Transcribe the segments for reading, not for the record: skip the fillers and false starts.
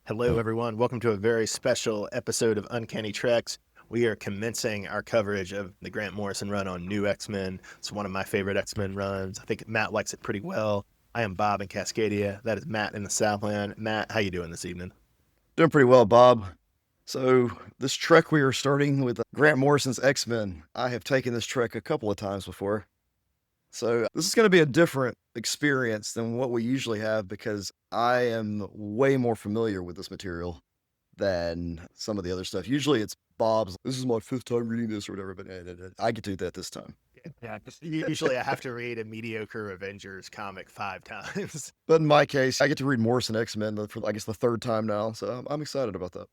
Hello, everyone. Welcome to a very special episode of Uncanny Treks. We are commencing our coverage of the Grant Morrison run on New X-Men. It's one of my favorite X-Men runs. I think Matt likes it pretty well. I am Bob in Cascadia. That is Matt in the Southland. Matt, how you doing this evening? Doing pretty well, Bob. So, this trek we are starting with Grant Morrison's X-Men. I have taken this trek a couple of times before. So, this is going to be a different experience than what we usually have because I am way more familiar with this material than some of the other stuff. Usually it's Bob's, this is my fifth time reading this or whatever, but I get to do that this time. Yeah, usually I have to read a mediocre Avengers comic 5 times. But in my case, I get to read Morrison X-Men for, I guess, the third time now. So, I'm excited about that.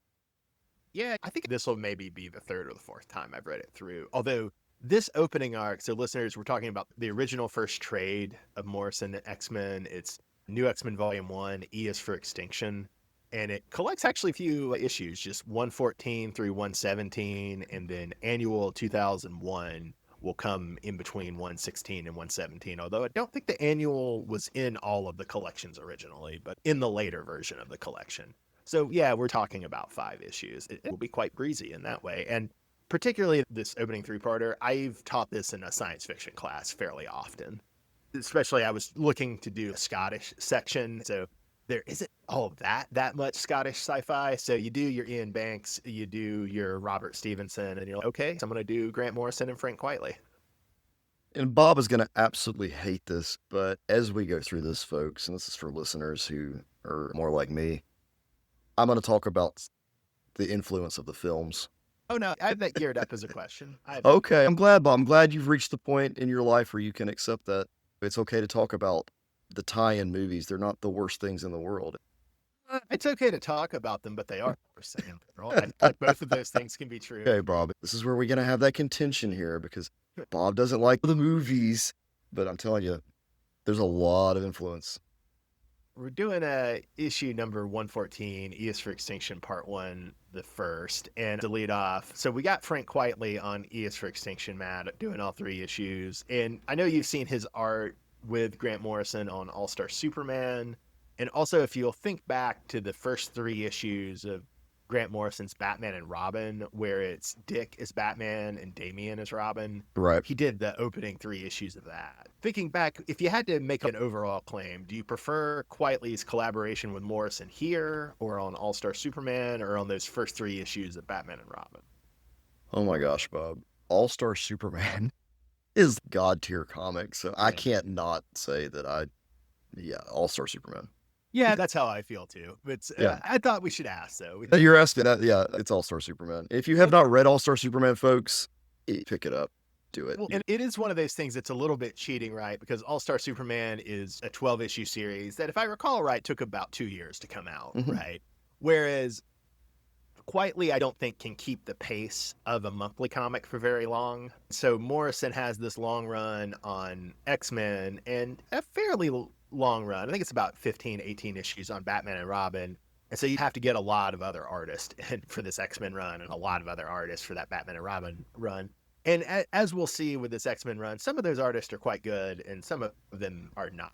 Yeah, I think this will maybe be the third or the fourth time I've read it through. Although this opening arc, so listeners, we're talking about the original first trade of Morrison and X-Men. It's New X-Men Volume 1, E is for Extinction. And it collects actually a few issues, just 114 through 117, and then annual 2001 will come in between 116 and 117. Although I don't think the annual was in all of the collections originally, but in the later version of the collection. So yeah, we're talking about 5 issues. It will be quite breezy in that way. And particularly this opening three-parter, I've taught this in a science fiction class fairly often. Especially I was looking to do a Scottish section, so there isn't all that much Scottish sci-fi. So you do your Ian Banks, you do your Robert Stevenson, and you're like, okay, so I'm going to do Grant Morrison and Frank Quitely. And Bob is going to absolutely hate this, but as we go through this, folks, and this is for listeners who are more like me, I'm going to talk about the influence of the films. Oh, no, I have that geared up as a question. Okay, I'm glad, Bob. I'm glad you've reached the point in your life where you can accept that it's okay to talk about the tie-in movies. They're not the worst things in the world. It's okay to talk about them, but they are the worst thing in the world. I think both of those things can be true. Okay, Bob, this is where we're going to have that contention here because Bob doesn't like the movies, but I'm telling you, there's a lot of influence. We're doing issue number 114, E is for Extinction, part 1, the first. And to lead off, so we got Frank Quitely on E is for Extinction, Matt, doing all 3 issues. And I know you've seen his art with Grant Morrison on All-Star Superman. And also, if you'll think back to the first 3 issues of Grant Morrison's Batman and Robin, where it's Dick as Batman and Damian as Robin. Right. He did the opening 3 issues of that. Thinking back, if you had to make an overall claim, do you prefer Quitely's collaboration with Morrison here, or on All-Star Superman, or on those first 3 issues of Batman and Robin? Oh my gosh, Bob. All-Star Superman is God tier comic, so I can't not say that All-Star Superman. Yeah, that's how I feel too. But I thought we should ask, though. You're asking that, yeah, it's All-Star Superman. If you have not read All-Star Superman, folks, pick it up. Do it. Well, and it is one of those things that's a little bit cheating, right? Because All-Star Superman is a 12-issue series that, if I recall right, took about 2 years to come out, right? Whereas Quitely, I don't think, can keep the pace of a monthly comic for very long. So Morrison has this long run on X-Men and a fairly long run. I think it's about 15, 18 issues on Batman and Robin. And so you have to get a lot of other artists for this X-Men run and a lot of other artists for that Batman and Robin run. And as we'll see with this X-Men run, some of those artists are quite good and some of them are not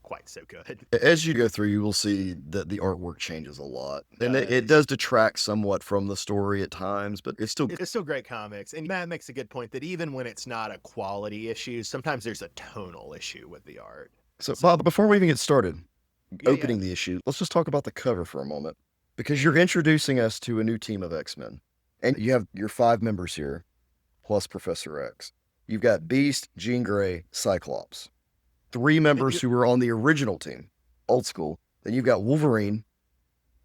quite so good. As you go through, you will see that the artwork changes a lot. And it does detract somewhat from the story at times, but it's still great comics. And Matt makes a good point that even when it's not a quality issue, sometimes there's a tonal issue with the art. So, Bob, before we even get started, opening the issue, let's just talk about the cover for a moment. Because you're introducing us to a new team of X-Men. And you have your 5 members here, plus Professor X. You've got Beast, Jean Grey, Cyclops. 3 members who were on the original team, old school. Then you've got Wolverine,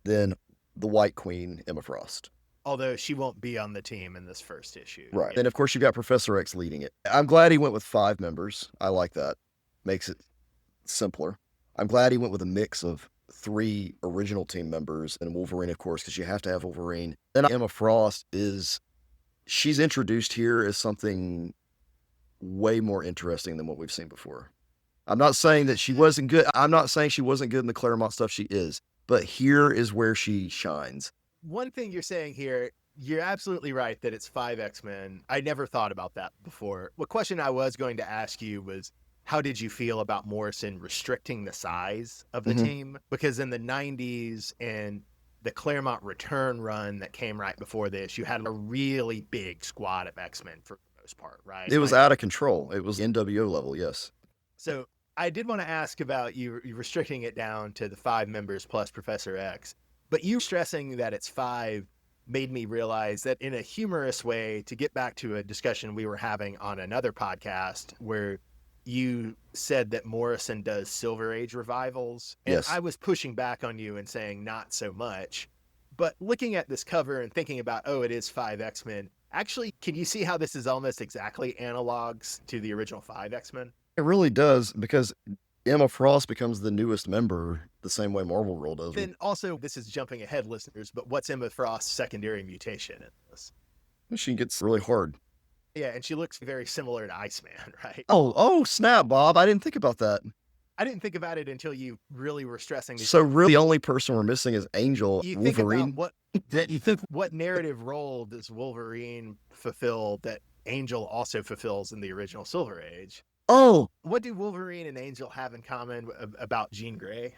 then the White Queen, Emma Frost. Although she won't be on the team in this first issue. Right. And of course, you've got Professor X leading it. I'm glad he went with 5 members. I like that. Makes it simpler. I'm glad he went with a mix of 3 original team members and Wolverine, of course, because you have to have Wolverine. Then Emma Frost she's introduced here as something way more interesting than what we've seen before. I'm not saying that she wasn't good. I'm not saying she wasn't good in the Claremont stuff. She is. But here is where she shines. One thing you're saying here, you're absolutely right that it's 5 X-Men. I never thought about that before. What question I was going to ask you was, how did you feel about Morrison restricting the size of the team? Because in the 90s and the Claremont Return run that came right before this, you had a really big squad of X-Men for the most part, right? It was out of control. It was NWO level, yes. So I did want to ask about you restricting it down to the 5 members plus Professor X, but you stressing that it's 5 made me realize that in a humorous way, to get back to a discussion we were having on another podcast where you said that Morrison does Silver Age revivals, and Yes. I was pushing back on you and saying not so much. But looking at this cover and thinking about, oh, it is 5 X-Men, actually, can you see how this is almost exactly analogs to the original 5 X-Men? It really does, because Emma Frost becomes the newest member the same way Marvel World does. Then also, this is jumping ahead, listeners, but what's Emma Frost's secondary mutation in this? She gets really hard. Yeah, and she looks very similar to Iceman, right? Oh, snap, Bob. I didn't think about that. I didn't think about it until you really were stressing these. So really, the only person we're missing is Angel. You think Wolverine. about what narrative role does Wolverine fulfill that Angel also fulfills in the original Silver Age? Oh, What do Wolverine and Angel have in common about Jean Grey?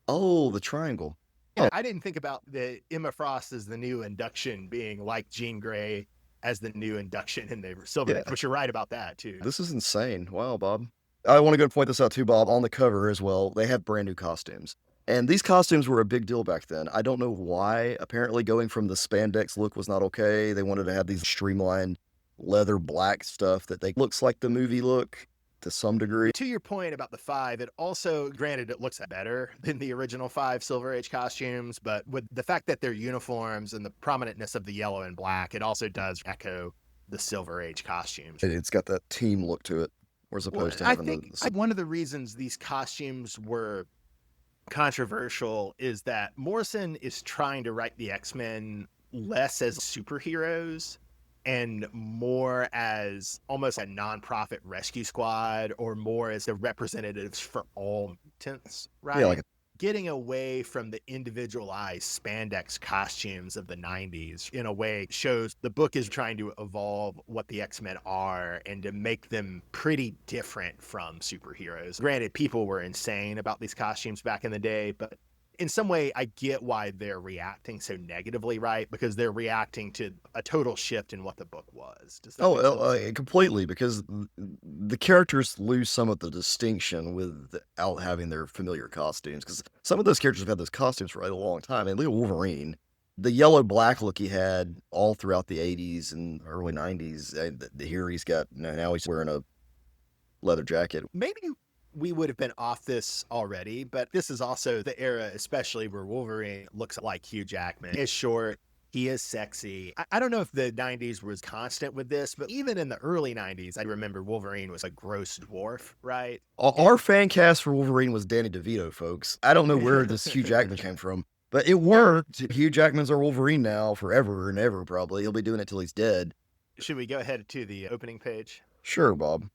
the triangle. Yeah, I didn't think about the Emma Frost as the new induction being like Jean Grey as the new induction in the Silver Age, but you're right about that too. This is insane. Wow, Bob. I want to go point this out too, Bob. On the cover as well, they have brand new costumes. And these costumes were a big deal back then. I don't know why. Apparently, going from the spandex look was not okay. They wanted to have these streamlined leather black stuff that they looks like the movie look to some degree. To your point about the 5, it also, granted, it looks better than the original 5 Silver Age costumes, but with the fact that their uniforms and the prominentness of the yellow and black, it also does echo the Silver Age costumes. It's got that team look to it. As opposed to having I think one of the reasons these costumes were controversial is that Morrison is trying to write the X-Men less as superheroes and more as almost a nonprofit rescue squad, or more as the representatives for all mutants, right? Yeah, like getting away from the individualized spandex costumes of the 90s in a way shows the book is trying to evolve what the X-Men are and to make them pretty different from superheroes. Granted, people were insane about these costumes back in the day, but in some way, I get why they're reacting so negatively, right? Because they're reacting to a total shift in what the book was. Does that make sense? completely, because the characters lose some of the distinction without having their familiar costumes. Because some of those characters have had those costumes for a long time. And look at Wolverine. The yellow-black look he had all throughout the 80s and early 90s. Here he's got, now he's wearing a leather jacket. Maybe we would have been off this already, but this is also the era, especially where Wolverine looks like Hugh Jackman. He's short, he is sexy. I don't know if the 90s was constant with this, but even in the early 90s, I remember Wolverine was a gross dwarf, right? Our fan cast for Wolverine was Danny DeVito, folks. I don't know where this Hugh Jackman came from, but it worked. Hugh Jackman's our Wolverine now forever and ever, probably. He'll be doing it till he's dead. Should we go ahead to the opening page? Sure, Bob.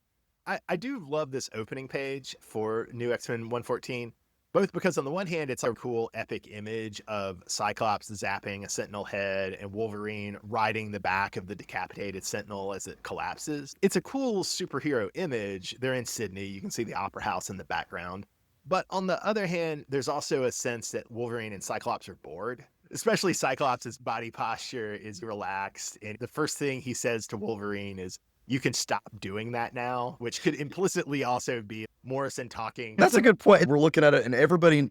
I do love this opening page for New X-Men 114, both because on the one hand, it's a cool epic image of Cyclops zapping a Sentinel head and Wolverine riding the back of the decapitated Sentinel as it collapses. It's a cool superhero image. They're in Sydney. You can see the Opera House in the background. But on the other hand, there's also a sense that Wolverine and Cyclops are bored. Especially Cyclops' body posture is relaxed. And the first thing he says to Wolverine is, "You can stop doing that now," which could implicitly also be Morrison talking. That's a good point. We're looking at it, and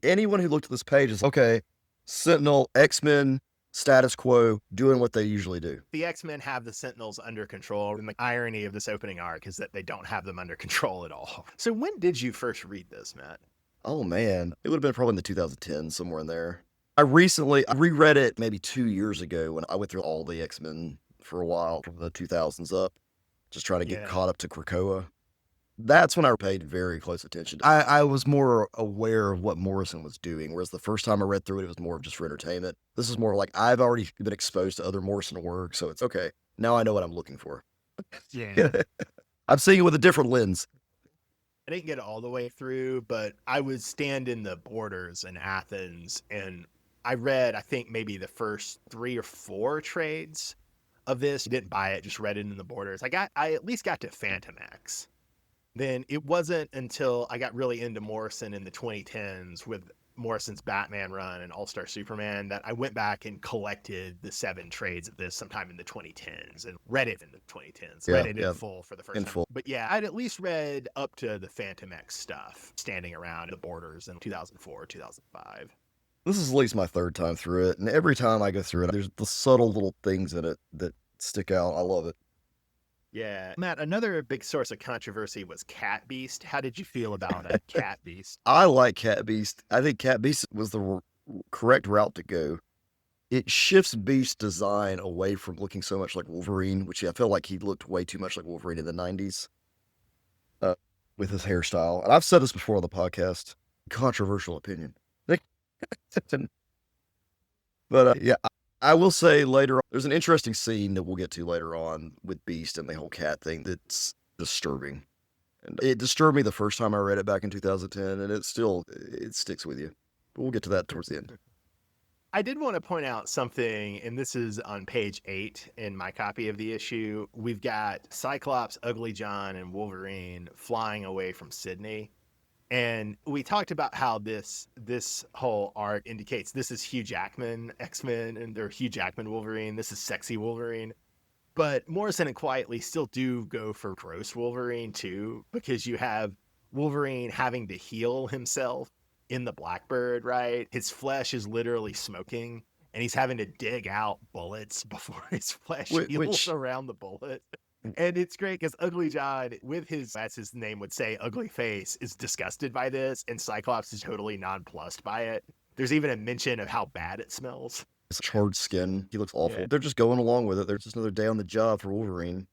anyone who looked at this page is, okay, Sentinel, X-Men, status quo, doing what they usually do. The X-Men have the Sentinels under control, and the irony of this opening arc is that they don't have them under control at all. So when did you first read this, Matt? Oh, man. It would have been probably in the 2010s, somewhere in there. I reread it maybe 2 years ago when I went through all the X-Men for a while, from the 2000s up. Just trying to get caught up to Krakoa. That's when I paid very close attention. I was more aware of what Morrison was doing, whereas the first time I read through it, it was more just for entertainment. This is more like I've already been exposed to other Morrison work, so it's okay. Now I know what I'm looking for. Yeah. I'm seeing it with a different lens. I didn't get it all the way through, but I would stand in the borders in Athens, and I read, I think, maybe the first 3 or 4 trades of this. Didn't buy it, just read it in the borders. I at least got to Phantom X. Then it wasn't until I got really into Morrison in the 2010s with Morrison's Batman run and All-Star Superman that I went back and collected the 7 trades of this sometime in the 2010s and read it in the 2010s. Yeah, Read it in full for the first in time. full. But yeah, I'd at least read up to the Phantom X stuff, standing around the borders in 2004, 2005. This is at least my third time through it, and every time I go through it, there's the subtle little things in it that stick out. I love it. Yeah. Matt, another big source of controversy was Cat Beast. How did you feel about a Cat Beast? I like Cat Beast. I think Cat Beast was the correct route to go. It shifts Beast's design away from looking so much like Wolverine, which I felt like he looked way too much like Wolverine in the 90s uh, with his hairstyle. And I've said this before on the podcast, controversial opinion. But yeah, I will say later on, there's an interesting scene that we'll get to later on with Beast and the whole cat thing that's disturbing. And it disturbed me the first time I read it back in 2010, and it sticks with you. But we'll get to that towards the end. I did want to point out something, and this is on page 8 in my copy of the issue. We've got Cyclops, Ugly John, and Wolverine flying away from Sydney. And we talked about how this whole arc indicates this is Hugh Jackman X-Men and they're Hugh Jackman Wolverine. This is sexy Wolverine. But Morrison and Quietly still do go for gross Wolverine too, because you have Wolverine having to heal himself in the Blackbird, right? His flesh is literally smoking and he's having to dig out bullets before his flesh heals around the bullet. And it's great because Ugly John, with his, as his name would say, ugly face, is disgusted by this, and Cyclops is totally nonplussed by it. There's even a mention of how bad it smells. His charred skin, he looks awful. Yeah. They're just going along with it. There's just another day on the job for Wolverine.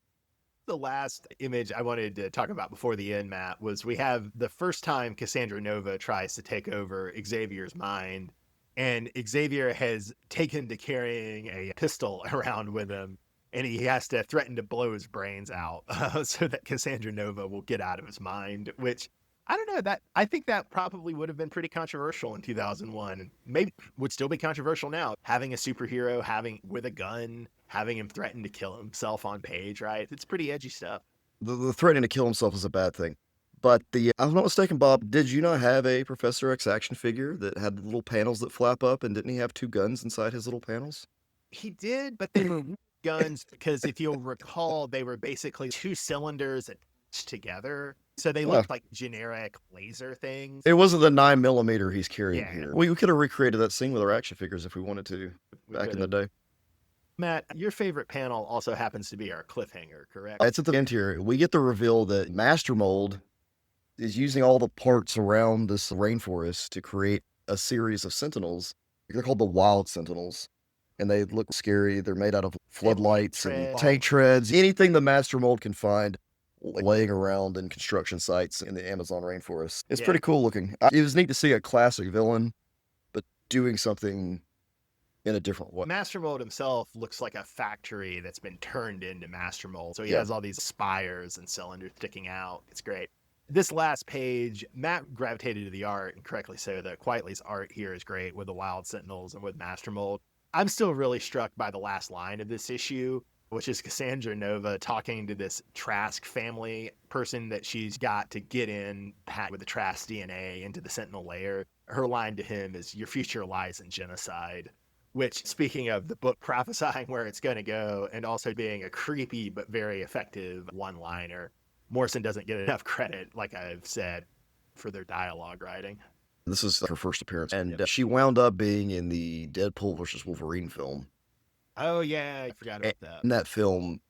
The last image I wanted to talk about before the end, Matt, was we have the first time Cassandra Nova tries to take over Xavier's mind, and Xavier has taken to carrying a pistol around with him. And he has to threaten to blow his brains out so that Cassandra Nova will get out of his mind, which I don't know, that I think that probably would have been pretty controversial in 2001. Maybe would still be controversial now. Having a superhero with a gun, having him threaten to kill himself on page, right? It's pretty edgy stuff. The threatening to kill himself is a bad thing. But if I'm not mistaken, Bob, did you not have a Professor X action figure that had the little panels that flap up, and didn't he have 2 guns inside his little panels? He did, but they were guns because if you'll recall, they were basically 2 cylinders attached together. So they looked like generic laser things. It wasn't the 9mm he's carrying here. We could have recreated that scene with our action figures if we wanted to back in the day. Matt, your favorite panel also happens to be our cliffhanger, correct? It's at the end here. We get the reveal that Master Mold is using all the parts around this rainforest to create a series of sentinels. They're called the Wild Sentinels. And they look scary. They're made out of floodlights and tank treads, anything the Master Mold can find laying around in construction sites in the Amazon rainforest. It's pretty cool looking. It was neat to see a classic villain, but doing something in a different way. Master Mold himself looks like a factory that's been turned into Master Mold. So he has all these spires and cylinders sticking out. It's great. This last page, Matt gravitated to the art, and correctly so. The Quietly's art here is great with the Wild Sentinels and with Master Mold. I'm still really struck by the last line of this issue, which is Cassandra Nova talking to this Trask family person that she's got to get in with the Trask DNA into the Sentinel layer. Her line to him is, "Your future lies in genocide," which, speaking of the book prophesying where it's going to go and also being a creepy but very effective one-liner, Morrison doesn't get enough credit, like I've said, for their dialogue writing. This is her first appearance, and she wound up being in the Deadpool versus Wolverine film. Oh, yeah, I forgot about that. In that film,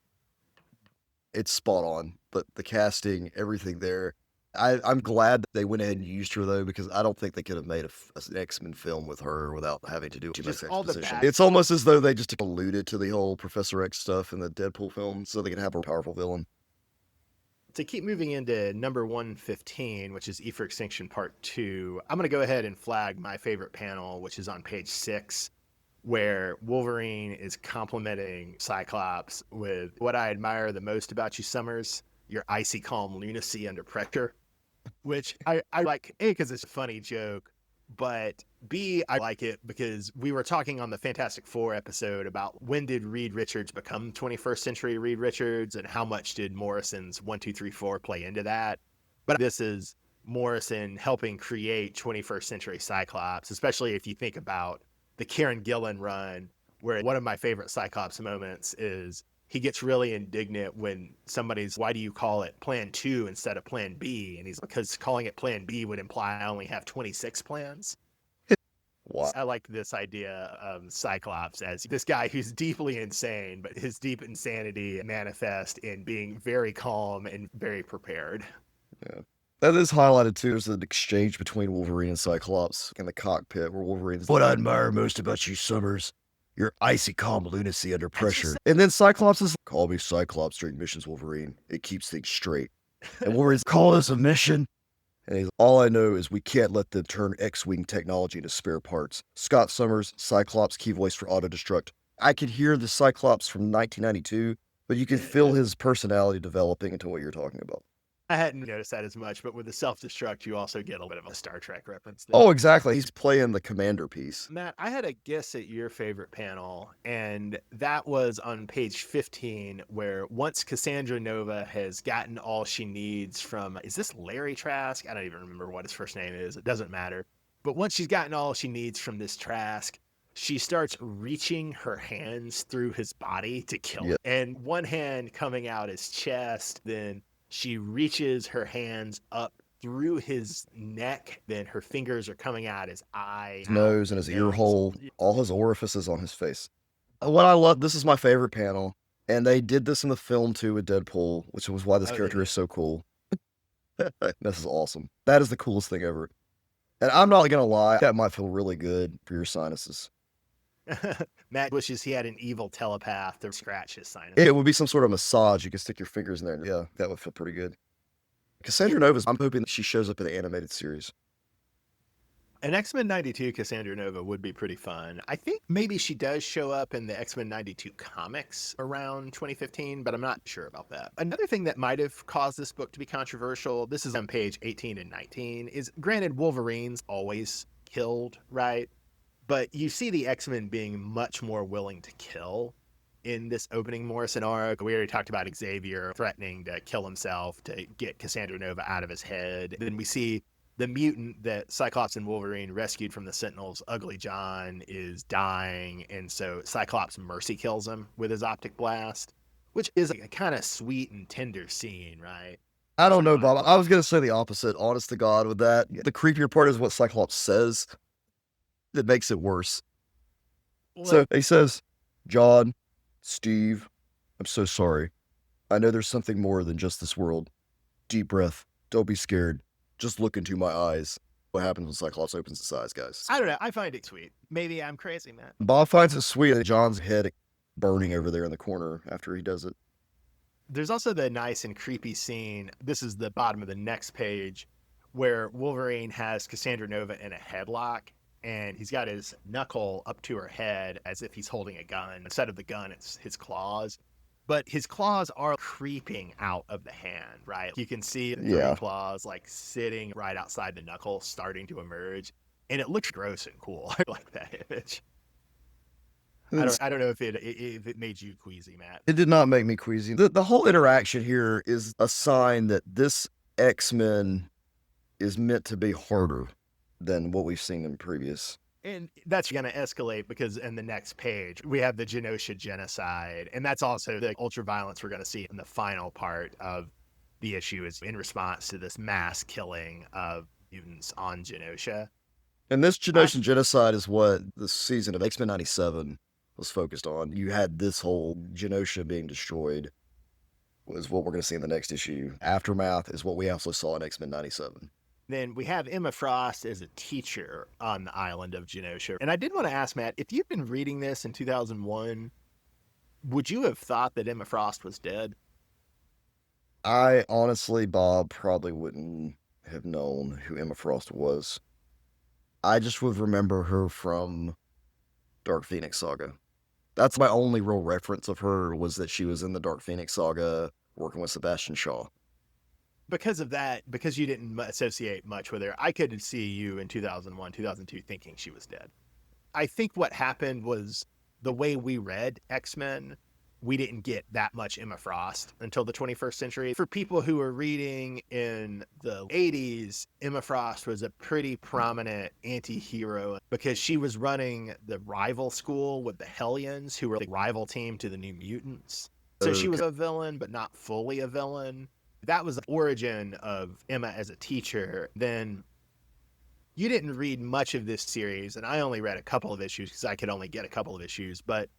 it's spot on, but the casting, everything there. I'm glad that they went ahead and used her, though, because I don't think they could have made an X-Men film with her without having to do too much exposition. It's almost as though they just alluded to the whole Professor X stuff in the Deadpool film so they could have a powerful villain. To keep moving into number 115, which is E for Extinction Part 2, I'm going to go ahead and flag my favorite panel, which is on page 6, where Wolverine is complimenting Cyclops with, "What I admire the most about you, Summers, your icy calm lunacy under pressure," which I like, A, because it's a funny joke, but B, I like it because we were talking on the Fantastic Four episode about when did Reed Richards become 21st century Reed Richards and how much did Morrison's 1, 2, 3, 4 play into that. But this is Morrison helping create 21st century Cyclops, especially if you think about the Kieran Gillen run, where one of my favorite Cyclops moments is he gets really indignant when somebody's, why do you call it Plan 2 instead of Plan B? And he's because calling it Plan B would imply I only have 26 plans. Wow. I like this idea of Cyclops as this guy who's deeply insane, but his deep insanity manifests in being very calm and very prepared. Yeah. That is highlighted too. There's an exchange between Wolverine and Cyclops in the cockpit where Wolverine's, what I admire most about you, Summers, your icy calm lunacy under pressure. And then Cyclops is, call me Cyclops during missions, Wolverine. It keeps things straight. And Wolverine's, call this a mission? And he's, all I know is we can't let them turn X-Wing technology into spare parts. Scott Summers, Cyclops, key voice for auto-destruct. I could hear the Cyclops from 1992, but you can feel his personality developing into what you're talking about. I hadn't noticed that as much, but with the self-destruct, you also get a bit of a Star Trek reference there. Oh, exactly. He's playing the commander piece. Matt, I had a guess at your favorite panel, and that was on page 15, where once Cassandra Nova has gotten all she needs from, is this Larry Trask? I don't even remember what his first name is. It doesn't matter. But once she's gotten all she needs from this Trask, she starts reaching her hands through his body to kill him. And one hand coming out his chest, then she reaches her hands up through his neck, then her fingers are coming out his eye, his nose, and his ear hole, all his orifices on his face. What I love, this is my favorite panel, and they did this in the film too with Deadpool, which was why this character is so cool. This is awesome. That is the coolest thing ever. And I'm not gonna lie, that might feel really good for your sinuses. Matt wishes he had an evil telepath to scratch his sinus. It would be some sort of massage. You could stick your fingers in there. Yeah, that would feel pretty good. Cassandra Nova, I'm hoping that she shows up in the animated series. An X-Men 92 Cassandra Nova would be pretty fun. I think maybe she does show up in the X-Men 92 comics around 2015, but I'm not sure about that. Another thing that might have caused this book to be controversial, this is on page 18 and 19, is granted Wolverine's always killed, right? But you see the X-Men being much more willing to kill in this opening Morrison arc. We already talked about Xavier threatening to kill himself to get Cassandra Nova out of his head. Then we see the mutant that Cyclops and Wolverine rescued from the Sentinels, Ugly John, is dying. And so Cyclops mercy kills him with his optic blast, which is like a kind of sweet and tender scene, right? I don't know, Bob. I was going to say the opposite, honest to God, with that. The creepier part is what Cyclops says that makes it worse. Well, so he says, John, Steve, I'm so sorry. I know there's something more than just this world. Deep breath. Don't be scared. Just look into my eyes. What happens when Cyclops opens his eyes, guys? I don't know. I find it sweet. Maybe I'm crazy, Matt. Bob finds it sweet that John's head burning over there in the corner after he does it. There's also the nice and creepy scene. This is the bottom of the next page where Wolverine has Cassandra Nova in a headlock. And he's got his knuckle up to her head as if he's holding a gun. Instead of the gun, it's his claws. But his claws are creeping out of the hand, right? You can see the claws like sitting right outside the knuckle, starting to emerge. And it looks gross and cool. I like that image. I don't know if it made you queasy, Matt. It did not make me queasy. The whole interaction here is a sign that this X-Men is meant to be harder than what we've seen in previous. And that's going to escalate because in the next page, we have the Genosha genocide. And that's also the ultraviolence we're going to see in the final part of the issue is in response to this mass killing of mutants on Genosha. And this Genosha genocide is what the season of X-Men 97 was focused on. You had this whole Genosha being destroyed was what we're going to see in the next issue. Aftermath is what we also saw in X-Men 97. Then we have Emma Frost as a teacher on the island of Genosha. And I did want to ask, Matt, if you've been reading this in 2001, would you have thought that Emma Frost was dead? I honestly, Bob, probably wouldn't have known who Emma Frost was. I just would remember her from Dark Phoenix Saga. That's my only real reference of her, was that she was in the Dark Phoenix Saga working with Sebastian Shaw. Because of that, because you didn't associate much with her, I could see you in 2001, 2002 thinking she was dead. I think what happened was the way we read X-Men we didn't get that much Emma Frost until the 21st century. For people who were reading in the 80s, Emma Frost was a pretty prominent anti-hero because she was running the rival school with the Hellions, who were the rival team to the New Mutants. So she was Okay. a villain, but not fully a villain. That was the origin of Emma as a teacher. Then you didn't read much of this series, and I only read a couple of issues because I could only get a couple of issues. But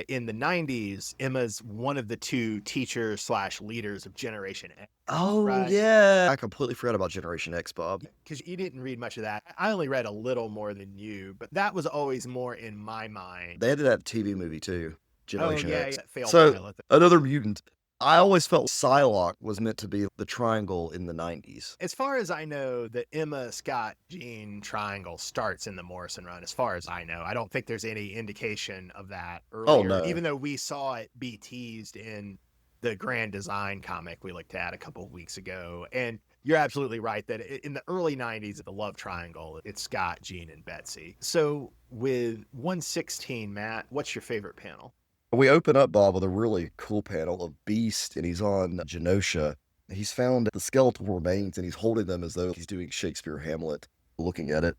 in the 90s, Emma's one of the two teachers slash leaders of Generation X. Oh, Right. yeah. I completely forgot about Generation X, Bob. Because you didn't read much of that. I only read a little more than you, but that was always more in my mind. They had that TV movie too, Oh, Generation yeah, X. yeah, failed So, pilot. another mutant. I always felt Psylocke was meant to be the triangle in the 90s. As far as I know, the Emma Scott Jean triangle starts in the Morrison run. As far as I know, I don't think there's any indication of that Oh, earlier, no. even though we saw it be teased in the Grand Design comic we looked at a couple of weeks ago. And you're absolutely right that in the early 90s, the love triangle, it's Scott, Jean, and Betsy. So with 116, Matt, what's your favorite panel? We open up, Bob, with a really cool panel of Beast, and he's on Genosha. He's found the skeletal remains, and he's holding them as though he's doing Shakespeare Hamlet, looking at it.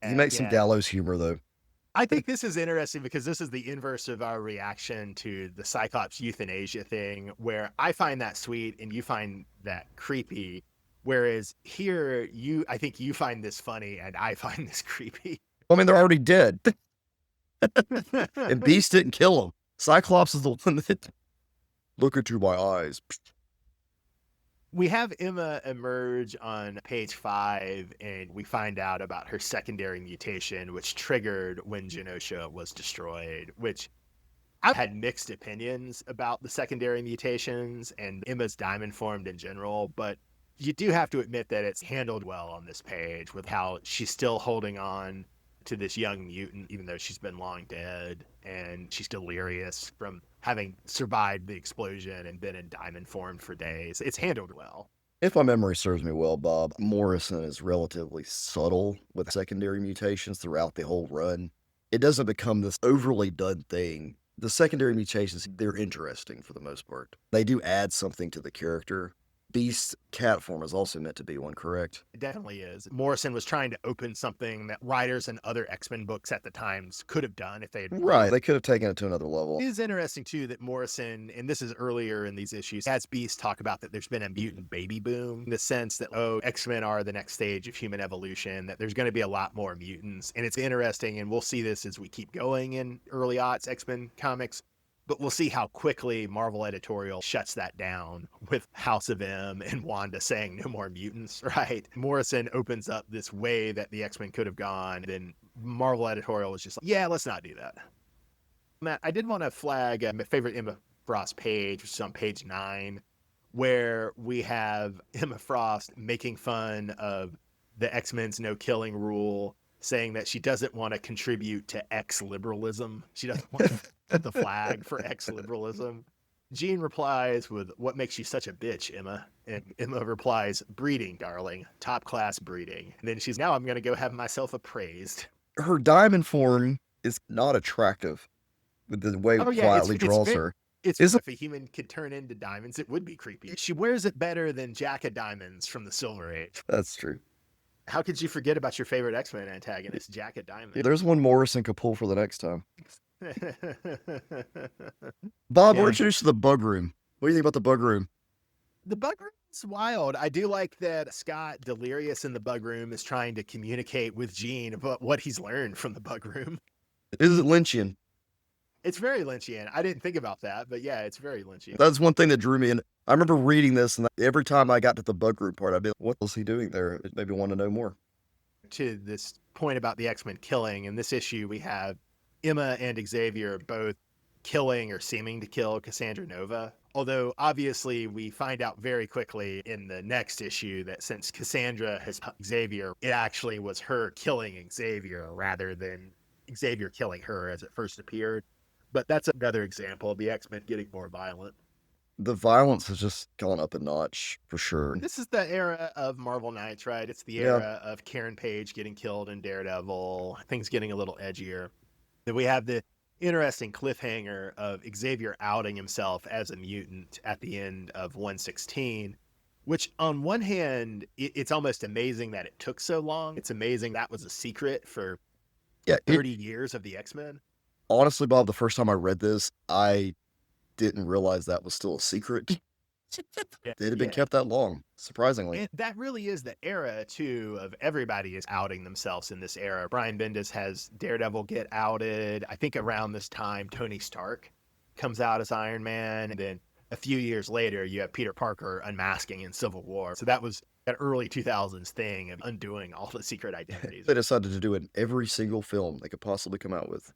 He makes some Yeah. gallows humor, though. I think this is interesting because this is the inverse of our reaction to the Cyclops euthanasia thing, where I find that sweet and you find that creepy. Whereas here, I think you find this funny and I find this creepy. I mean, they're already dead, and Beast didn't kill him. Cyclops is the one that... Look into my eyes. We have Emma emerge on page 5, and we find out about her secondary mutation, which triggered when Genosha was destroyed, which I've had mixed opinions about the secondary mutations and Emma's diamond formed in general, but you do have to admit that it's handled well on this page with how she's still holding on to this young mutant, even though she's been long dead, and she's delirious from having survived the explosion and been in diamond form for days. It's handled well. If my memory serves me well, Bob, Morrison is relatively subtle with secondary mutations throughout the whole run. It doesn't become this overly done thing. The secondary mutations, they're interesting for the most part. They do add something to the character. Beast's cat form is also meant to be one, correct? It definitely is. Morrison was trying to open something that writers and other X-Men books at the times could have done if they had. Right. They could have taken it to another level. It is interesting, too, that Morrison, and this is earlier in these issues, has Beast talk about that there's been a mutant baby boom in the sense that, X-Men are the next stage of human evolution, that there's going to be a lot more mutants. And it's interesting, and we'll see this as we keep going in early aughts X-Men comics. But we'll see how quickly Marvel editorial shuts that down with House of M and Wanda saying no more mutants, right? Morrison opens up this way that the X-Men could have gone. Then Marvel editorial was just like, yeah, let's not do that. Matt, I did want to flag my favorite Emma Frost page, which is on page 9, where we have Emma Frost making fun of the X-Men's no killing rule, saying that she doesn't want to contribute to X-liberalism. She doesn't want the flag for X-liberalism. Jean replies with, "What makes you such a bitch, Emma?" And Emma replies, "Breeding, darling. Top class breeding." And then she's, "Now I'm going to go have myself appraised." Her diamond form is not attractive with the way Oh, it yeah, quietly draws very, her. it's Isn't if a human could turn into diamonds, it would be creepy. She wears it better than Jack of Diamonds from the Silver Age. that's true. How could you forget about your favorite X-Men antagonist, Jack of Diamonds? There's one Morrison could pull for the next time. Bob, Yeah. we're introduced to the bug room. What do you think about the bug room? The bug room's wild. I do like that Scott, delirious in the bug room, is trying to communicate with Jean about what he's learned from the bug room. Is it Lynchian? It's very Lynchian. I didn't think about that, but yeah, it's very Lynchian. That's one thing that drew me in. I remember reading this, and every time I got to the bug room part, I'd be like, what was he doing there? It made me want to know more. To this point about the X-Men killing, in this issue, we have Emma and Xavier both killing or seeming to kill Cassandra Nova. Although, obviously, we find out very quickly in the next issue that since Cassandra has Xavier, it actually was her killing Xavier rather than Xavier killing her as it first appeared. But that's another example of the X-Men getting more violent. The violence has just gone up a notch, for sure. This is the era of Marvel Knights, right? It's the Yeah. era of Karen Page getting killed in Daredevil, things getting a little edgier. Then we have the interesting cliffhanger of Xavier outing himself as a mutant at the end of 116, which on one hand, it's almost amazing that it took so long. It's amazing that was a secret for Yeah, 30 years of the X-Men. honestly, Bob, the first time I read this, I didn't realize that was still a secret. Yeah, It had been yeah. kept that long, surprisingly. And that really is the era, too, of everybody is outing themselves in this era. Brian Bendis has Daredevil get outed. I think around this time, Tony Stark comes out as Iron Man. And then a few years later, you have Peter Parker unmasking in Civil War. So that was that early 2000s thing of undoing all the secret identities. They decided to do it in every single film they could possibly come out with.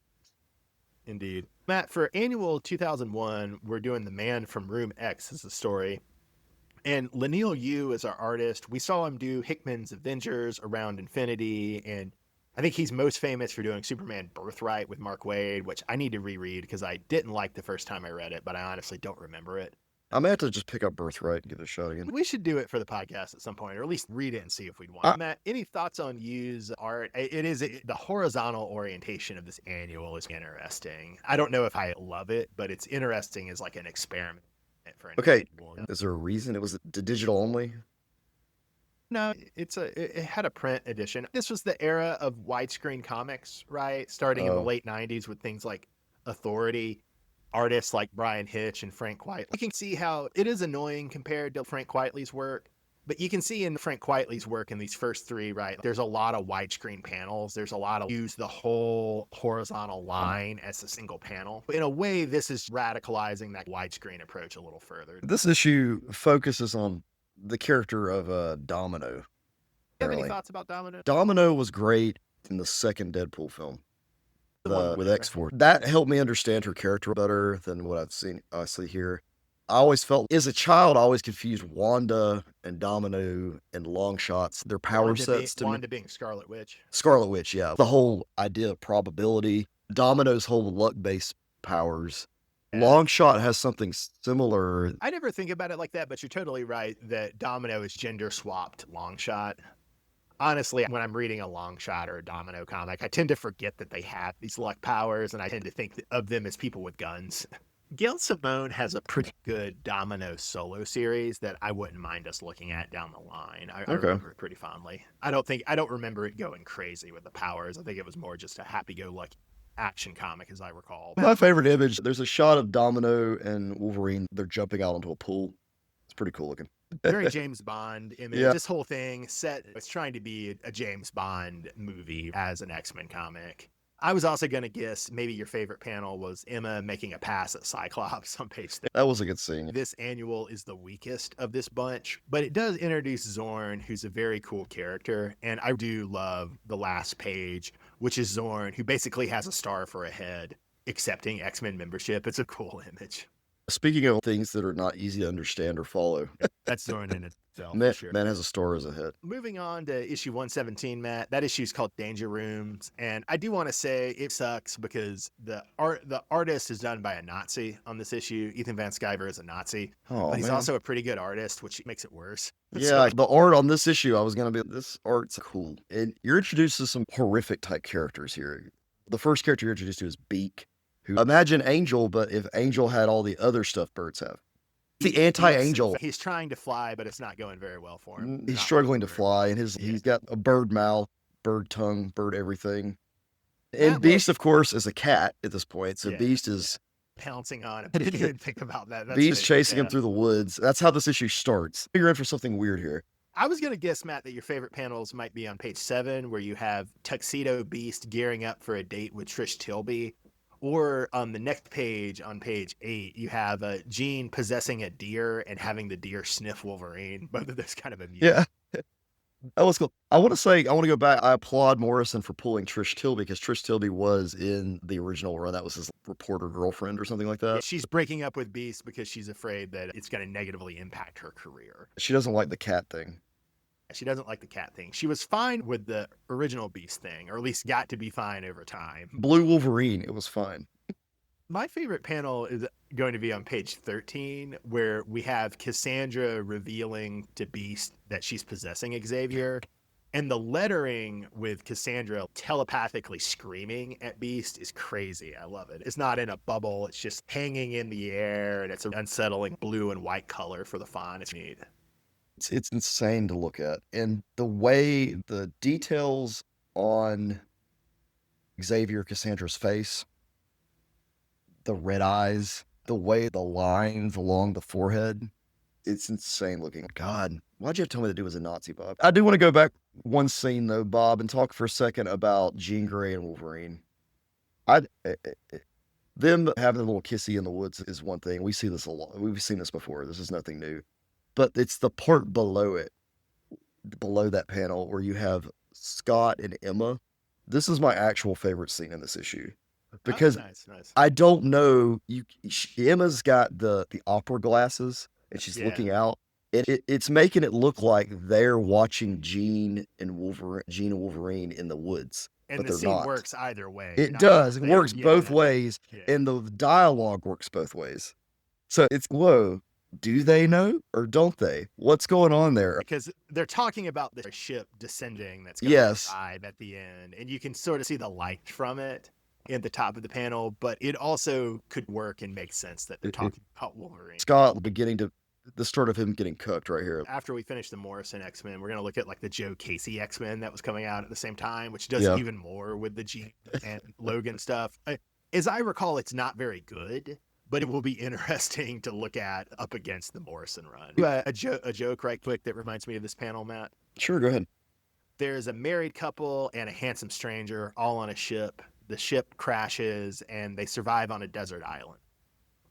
Indeed. Matt, for annual 2001, we're doing The Man from Room X as the story. And Lanil Yu is our artist. We saw him do Hickman's Avengers around Infinity, and I think he's most famous for doing Superman Birthright with Mark Waid, which I need to reread because I didn't like the first time I read it, but I honestly don't remember it. I may have to just pick up Birthright and give it a shot again. We should do it for the podcast at some point, or at least read it and see if we'd want I, it. Matt, any thoughts on Yu's art? The horizontal orientation of this annual is interesting. I don't know if I love it, but it's interesting as like an experiment for an okay, annual. is there a reason it was digital only? No, it had a print edition. This was the era of widescreen comics, right? Starting in the Oh, late 90s with things like Authority, artists like Brian Hitch and Frank Whiteley. You can see how it is annoying compared to Frank Whiteley's work, but you can see in Frank Whiteley's work in these first three, right? There's a lot of widescreen panels. There's a lot of use the whole horizontal line as a single panel. In a way, this is radicalizing that widescreen approach a little further. this issue focuses on the character of Domino. Do you have any Apparently, thoughts about Domino? Domino was great in the second Deadpool film The one with right? X-Force. That helped me understand her character better than what I see here. I always felt, as a child, I always confused Wanda and Domino and Longshots, their power sets to me. Wanda being Scarlet Witch. Scarlet Witch, yeah. The whole idea of probability, Domino's whole luck-based powers. Yeah. Longshot has something similar. I never think about it like that, but you're totally right that Domino is gender swapped Longshot. Honestly, when I'm reading a Longshot or a Domino comic, I tend to forget that they have these luck powers, and I tend to think of them as people with guns. Gail Simone has a pretty good Domino solo series that I wouldn't mind us looking at down the line. I remember it pretty fondly. I don't remember it going crazy with the powers. I think it was more just a happy-go-lucky action comic, as I recall. My favorite image, there's a shot of Domino and Wolverine. They're jumping out onto a pool. It's pretty cool looking. Very James Bond image. Yeah. This whole thing it's trying to be a James Bond movie as an X-Men comic. I was also going to guess maybe your favorite panel was Emma making a pass at Cyclops on page 3. That was a good scene. This annual is the weakest of this bunch, but it does introduce Zorn, who's a very cool character. And I do love the last page, which is Zorn, who basically has a star for a head, accepting X-Men membership. It's a cool image. Speaking of things that are not easy to understand or follow, That's Zorn in itself. man, For sure. man has a star as a head. Moving on to issue 117, Matt. That issue is called Danger Rooms, and I do want to say it sucks because the artist is done by a Nazi on this issue. Ethan Van Sciver is a Nazi, Oh, but he's man. also a pretty good artist, which makes it worse. Yeah, the art on this issue, I was gonna be, this art's cool. And you're introduced to some horrific type characters here. The first character you're introduced to is Beak, who imagine Angel, but if Angel had all the other stuff birds have. The anti-Angel. He's trying to fly, but it's not going very well for him. He's Not struggling to very fly, and he's got a bird mouth, bird tongue, bird everything. And That Beast, of course, is a cat at this point. So Yeah. Beast is pouncing on him. I didn't even think about that. That's Beast it. chasing him Yeah. through the woods. That's how this issue starts. You're in for something weird here. I was going to guess, Matt, that your favorite panels might be on page 7, where you have Tuxedo Beast gearing up for a date with Trish Tilby. Or on the next page, on page 8, you have Jean possessing a deer and having the deer sniff Wolverine. Both of those kind of amusing. Yeah. That was cool. I want to go back. I applaud Morrison for pulling Trish Tilby because Trish Tilby was in the original run. That was his reporter girlfriend or something like that. She's breaking up with Beast because she's afraid that it's going to negatively impact her career. She doesn't like the cat thing. She doesn't like the cat thing. She was fine with the original Beast thing, or at least got to be fine over time. Blue Wolverine, it was fine. My favorite panel is going to be on page 13, where we have Cassandra revealing to Beast that she's possessing Xavier. And the lettering with Cassandra telepathically screaming at Beast is crazy. I love it. It's not in a bubble, it's just hanging in the air, and it's an unsettling blue and white color for the font. It's neat. It's insane to look at. And the way the details on Xavier Cassandra's face, the red eyes, the way the lines along the forehead, it's insane looking. God, why'd you have to tell me that dude was a Nazi, Bob? I do want to go back one scene though, Bob, and talk for a second about Jean Grey and Wolverine. I them having a little kissy in the woods is one thing. We see this a lot. We've seen this before. This is nothing new. But it's the part below it, below that panel where you have Scott and Emma. This is my actual favorite scene in this issue because Nice. I don't know. Emma's got the opera glasses and she's looking out. It's making it look like they're watching Jean and Wolverine in the woods, And but the they're scene not. works either way. It does. It works both ways, Yeah. and the dialogue works both ways. So it's whoa. Do they know or don't they? What's going on there? Because they're talking about the ship descending that's going to arrive at the end, and you can sort of see the light from it in the top of the panel, but it also could work and make sense that they're talking about Wolverine. Scott beginning to the start of him getting cooked right here. After we finish the Morrison X-Men, we're going to look at like the Joe Casey X-Men that was coming out at the same time, which does even more with the Jean and Logan stuff. As I recall, it's not very good, but it will be interesting to look at up against the Morrison run. A joke right quick that reminds me of this panel, Matt. Sure, go ahead. There's a married couple and a handsome stranger all on a ship. The ship crashes and they survive on a desert island.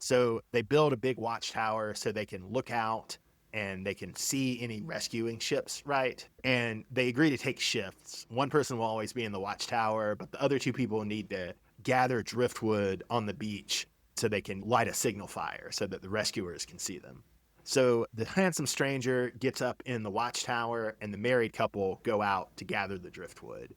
So they build a big watchtower so they can look out and they can see any rescuing ships, right? And they agree to take shifts. One person will always be in the watchtower, but the other two people need to gather driftwood on the beach so they can light a signal fire so that the rescuers can see them. So the handsome stranger gets up in the watchtower and the married couple go out to gather the driftwood.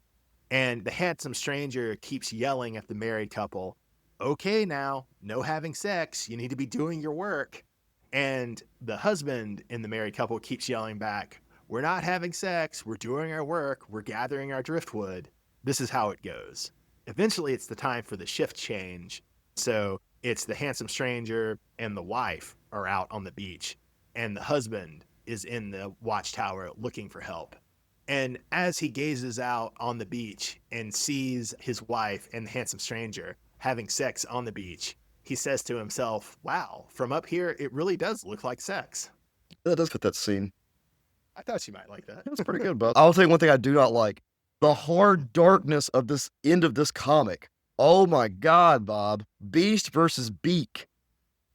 And the handsome stranger keeps yelling at the married couple, okay, now, no having sex. You need to be doing your work. And the husband in the married couple keeps yelling back, we're not having sex. We're doing our work. We're gathering our driftwood. This is how it goes. Eventually, it's the time for the shift change. So it's the handsome stranger and the wife are out on the beach. And the husband is in the watchtower looking for help. And as he gazes out on the beach and sees his wife and the handsome stranger having sex on the beach, he says to himself, wow, from up here, it really does look like sex. That does fit that scene. I thought you might like that. That's pretty good, but I'll tell you one thing I do not like. The hard darkness of this end of this comic. Oh my God, Bob. Beast versus Beak.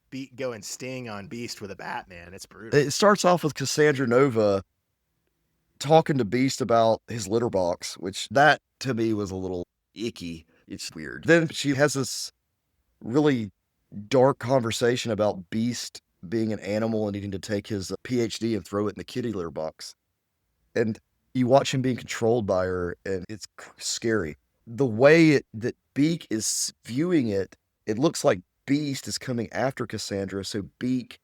Beak going sting on Beast with a bat, man. It's brutal. It starts off with Cassandra Nova talking to Beast about his litter box, which that to me was a little icky. It's weird. Then she has this really dark conversation about Beast being an animal and needing to take his PhD and throw it in the kitty litter box. And you watch him being controlled by her, and it's scary. The way that Beak is viewing it, it looks like Beast is coming after Cassandra, so Beak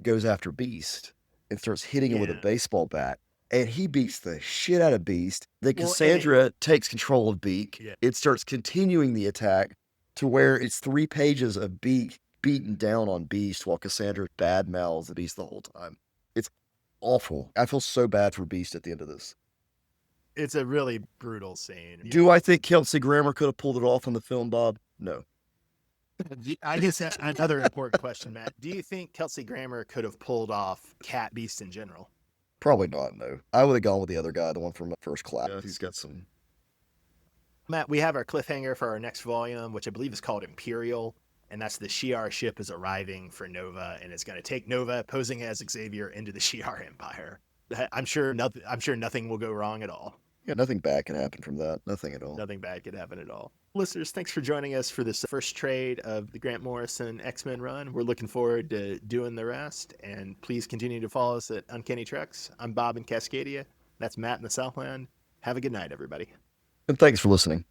goes after Beast and starts hitting him with a baseball bat. And he beats the shit out of Beast. Then Cassandra takes control of Beak. It starts continuing the attack to where it's 3 pages of Beak beating down on Beast while Cassandra badmouths the Beast the whole time. It's awful. I feel so bad for Beast at the end of this. It's a really brutal scene. Do I think Kelsey Grammer could have pulled it off in the film, Bob? No. I guess that's another important question, Matt. Do you think Kelsey Grammer could have pulled off Cat Beast in general? Probably not, no. I would have gone with the other guy, the one from First Class. Yeah, he's got some... Matt, we have our cliffhanger for our next volume, which I believe is called Imperial, and that's the Shi'ar ship is arriving for Nova, and it's going to take Nova, posing as Xavier, into the Shi'ar Empire. I'm sure nothing will go wrong at all. Yeah, nothing bad can happen from that. Nothing at all. Nothing bad could happen at all. Listeners, thanks for joining us for this first trade of the Grant Morrison X-Men run. We're looking forward to doing the rest, and please continue to follow us at Uncanny Treks. I'm Bob in Cascadia. That's Matt in the Southland. Have a good night, everybody. And thanks for listening.